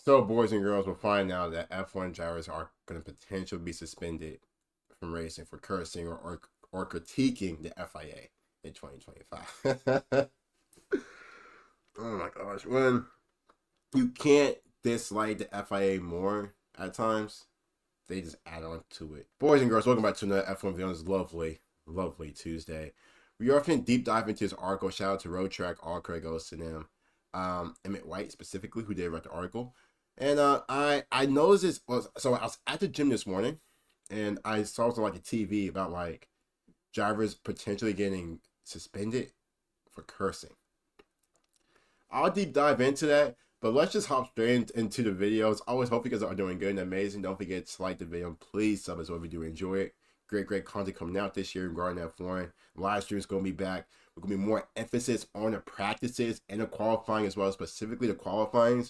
So, boys and girls, will find now that F1 drivers are going to potentially be suspended from racing for cursing or critiquing the FIA in 2025. Oh my gosh. When you can't dislike the FIA more at times, they just add on to it. Boys and girls, welcome back to another F1 video. It's lovely Tuesday. We are going to deep dive into this article. Shout out to Road Track. All credit goes to them. Emmett White specifically, who did write the article. And I noticed this so I was at the gym this morning, and I saw something like a TV about like drivers potentially getting suspended for cursing. I'll deep dive into that, but let's just hop straight into the videos. Always hope you guys are doing good and amazing. Don't forget to like the video. Please sub as well if you do enjoy it. Great content coming out this year regarding F1. Live stream is going to be back. We're going to be more emphasis on the practices and the qualifying as well, specifically the qualifying.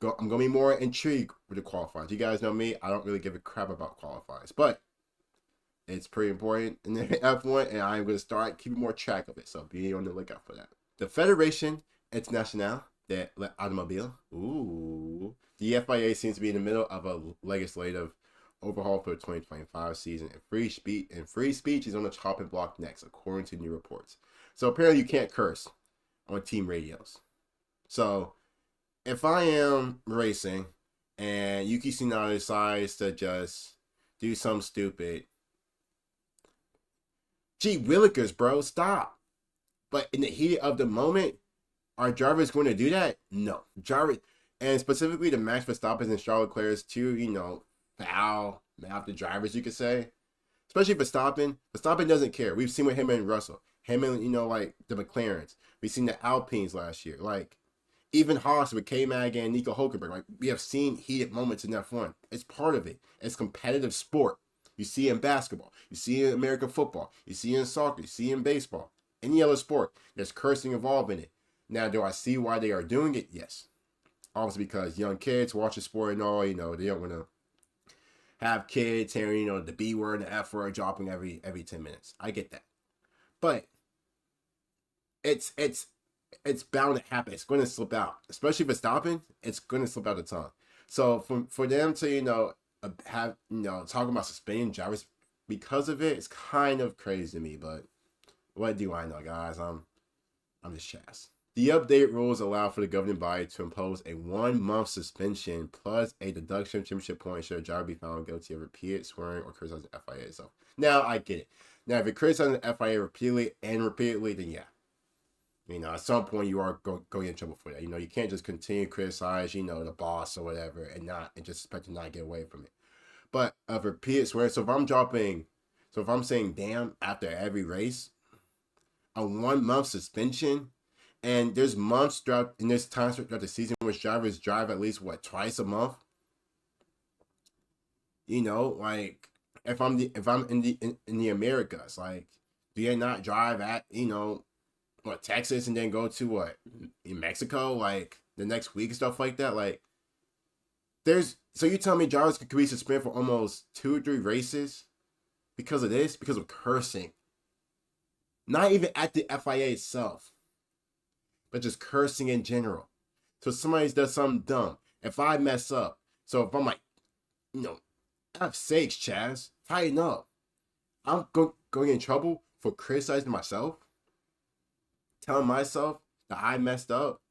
I'm going to be more intrigued with the qualifiers. You guys know me. I don't really give a crap about qualifiers, but it's pretty important in the F1, and I'm going to start keeping more track of it. So be on the lookout for that. The Federation Internationale de l'Automobile, the FIA seems to be in the middle of a legislative overhaul for the 2025 season, and free speech is on the chopping block next, according to new reports. So apparently you can't curse on team radios. So if I am racing and Yuki Tsunoda decides to just do something stupid, gee willikers, bro, stop. But in the heat of the moment, are drivers going to do that? No. Drivers, and specifically the Max Verstappen and Charles Leclerc's two, foul mouth the drivers, you could say. Especially Verstappen. Verstappen doesn't care. We've seen with him and Russell. Him and, like the McLarens. We've seen the Alpines last year. Like, even Haas with K-Mag and Nico Hulkenberg. Like, we have seen heated moments in F1. It's part of it. It's competitive sport. You see it in basketball. You see it in American football. You see it in soccer. You see it in baseball. Any other sport. There's cursing involved in it. Now, do I see why they are doing it? Yes. Obviously, because young kids watch the sport and all, they don't want to have kids hearing, the B word and the F word dropping every 10 minutes. I get that. But it's bound to happen. It's going to slip out. Especially if it's stopping, it's going to slip out the tongue. So for them to, have, talking about suspending drivers because of it, it's kind of crazy to me. But what do I know, guys? I'm just Chaz. The update rules allow for the governing body to impose a 1-month suspension plus a deduction of championship points should a driver be found guilty of repeated swearing or criticizing the FIA. So now I get it. Now, if you're criticizing the FIA repeatedly, then yeah. At some point you are going in trouble for that. You can't just continue to criticize, the boss or whatever and just expect to not get away from it. But of repeated swearing, so if I'm saying damn after every race, a 1-month suspension. And there's months there's times throughout the season which drivers drive at least twice a month. Like if I'm in the Americas, like do they not drive at Texas and then go to in Mexico like the next week and stuff like that? Like so you tell me drivers could be suspended for almost 2 or 3 races because of this, because of cursing. Not even at the FIA itself, but just cursing in general. So somebody does something dumb. If I mess up, so if I'm like, F sakes, Chaz, tighten up. I'm going in trouble for criticizing myself, telling myself that I messed up.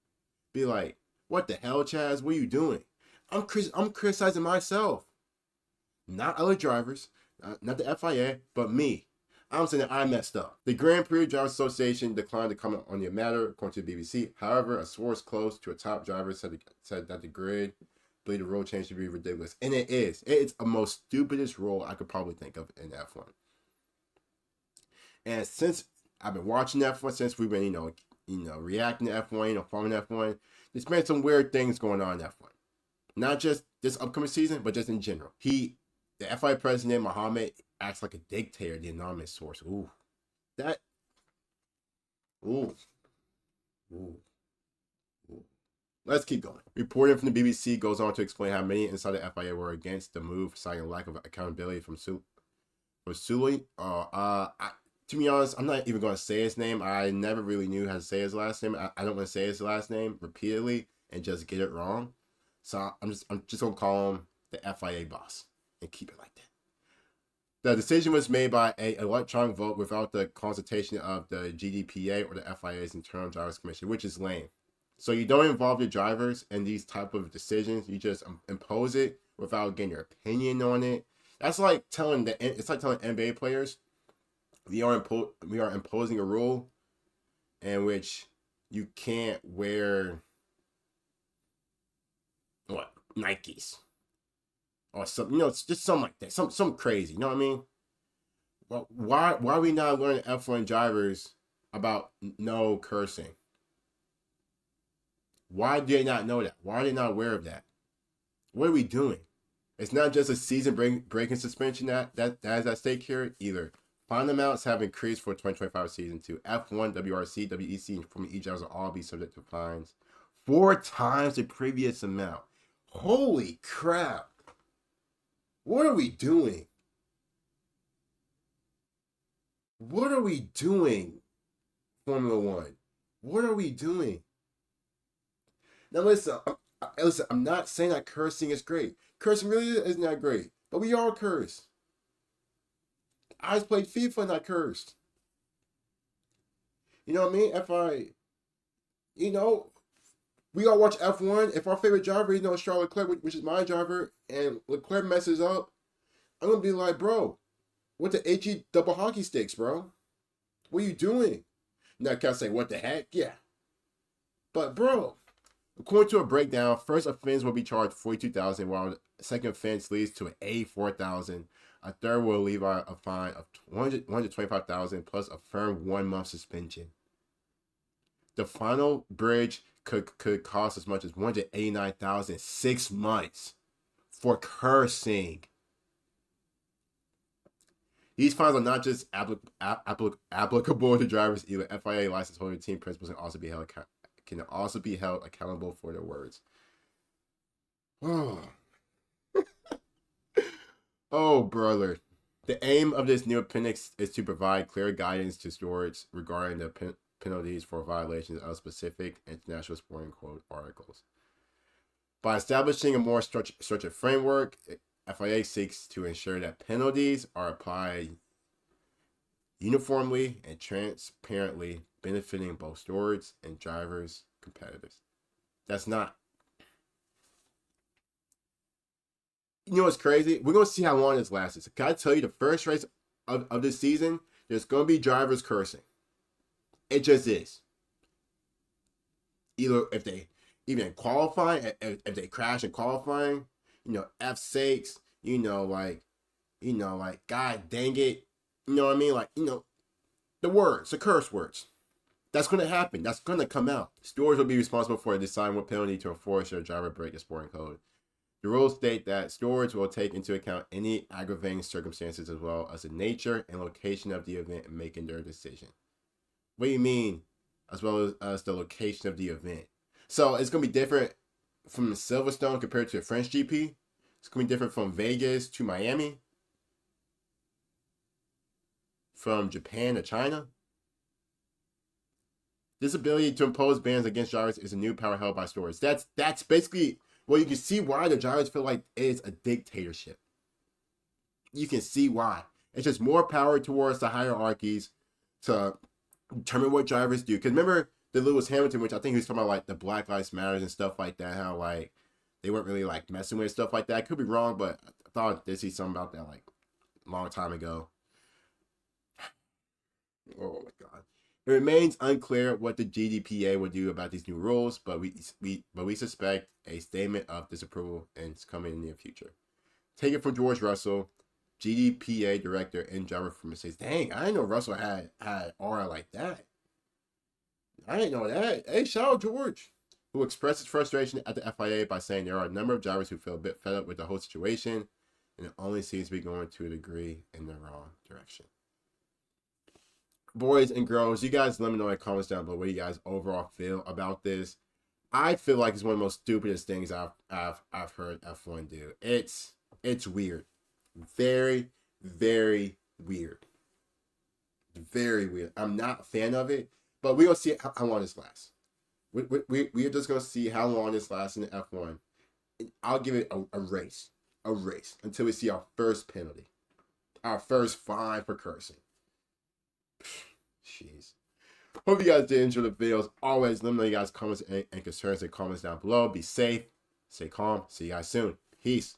Be like, what the hell, Chaz? What are you doing? I'm criticizing myself, not other drivers, not the FIA, but me. I'm saying that I messed up. The Grand Prix Drivers Association declined to comment on the matter, according to the BBC. However, a source close to a top driver said that the grid believed the rule change to be ridiculous. And it is. It's the most stupidest rule I could probably think of in F1. And since I've been watching F1, since we've been, reacting to F1, following F1, there's been some weird things going on in F1. Not just this upcoming season, but just in general. The FIA president, Mohammed, acts like a dictator, the anonymous source. Ooh. That. Ooh. Ooh. Ooh. Let's keep going. Reporting from the BBC goes on to explain how many inside the FIA were against the move, citing a lack of accountability from Sully. To be honest, I'm not even going to say his name. I never really knew how to say his last name. I don't want to say his last name repeatedly and just get it wrong. So I'm just gonna call him the FIA boss and keep it like that. The decision was made by an electronic vote without the consultation of the GDPA or the FIA's internal drivers commission, which is lame. So you don't involve your drivers in these type of decisions. You just impose it without getting your opinion on it. That's like telling NBA players we are imposing a rule in which you can't wear what Nikes or something. It's just something like that. Some crazy. You know what I mean? Well, why are we not learning F1 drivers about no cursing? Why do they not know that? Why are they not aware of that? What are we doing? It's not just a season breaking suspension that is at stake here either. Fine amounts have increased for 2025 season 2. F1, WRC, WEC, and Formula E drivers will all be subject to fines 4 times the previous amount. Holy crap. What are we doing? What are we doing, Formula One? What are we doing? Now listen, I'm not saying that cursing is great. Cursing really isn't that great, but we all curse. I played FIFA and I cursed. You know what I mean? We all watch F1. If our favorite driver, is Charles Leclerc, which is my driver, and Leclerc messes up, I'm gonna be like, bro, what the HE double hockey sticks, bro? What are you doing? Now, can I say, what the heck? Yeah. But, bro, according to a breakdown, first offense will be charged $42,000, while the second offense leads to an $84,000. A third will leave out a fine of $125,000 plus a firm 1-month suspension. The final bridge could cost as much as $189,000 6 months for cursing. These fines are not just applicable to drivers either. FIA license holder team principals can also be held accountable for their words. Oh, brother. The aim of this new appendix is to provide clear guidance to stewards regarding the penalties for violations of specific international sporting code articles. By establishing a more structured framework, FIA seeks to ensure that penalties are applied uniformly and transparently, benefiting both stewards and drivers, competitors. That's not. You know what's crazy? We're going to see how long this lasts. Can I tell you, the first race of this season, there's going to be drivers cursing. It just is. Either if they even qualify, if they crash in qualifying, F6, God dang it. You know what I mean? The words, the curse words. That's going to happen. That's going to come out. Stewards will be responsible for deciding what penalty to enforce should a driver break the sporting code. The rules state that stewards will take into account any aggravating circumstances as well as the nature and location of the event in making their decision. What do you mean, as well as the location of the event? So it's going to be different from Silverstone compared to a French GP. It's going to be different from Vegas to Miami. From Japan to China. This ability to impose bans against drivers is a new power held by stewards. That's basically, well, you can see why the drivers feel like it is a dictatorship. You can see why. It's just more power towards the hierarchies to determine what drivers do. Because remember the Lewis Hamilton, which I think he was talking about the Black Lives Matters and stuff like that, how they weren't really messing with stuff like that. I could be wrong, but I thought I did see something about that a long time ago. Oh my God. It remains unclear what the GDPA will do about these new rules, but we suspect a statement of disapproval is coming in the near future. Take it from George Russell, GDPA director and driver for Mercedes. Dang, I didn't know Russell had aura like that. I didn't know that. Hey, shout out George, who expressed his frustration at the FIA by saying there are a number of drivers who feel a bit fed up with the whole situation, and it only seems to be going to a degree in the wrong direction. Boys and girls, you guys let me know in the comments down below what you guys overall feel about this. I feel like it's one of the most stupidest things I've heard F1 do. It's weird. Very, very weird. Very weird. I'm not a fan of it, but we're going to see how long this lasts. We're just going to see how long this lasts in the F1. I'll give it a race. A race until we see our first penalty. Our first fine for cursing. Jeez. Hope you guys did enjoy the videos. Always let me know you guys' comments and concerns and comments down below. Be safe. Stay calm. See you guys soon. Peace.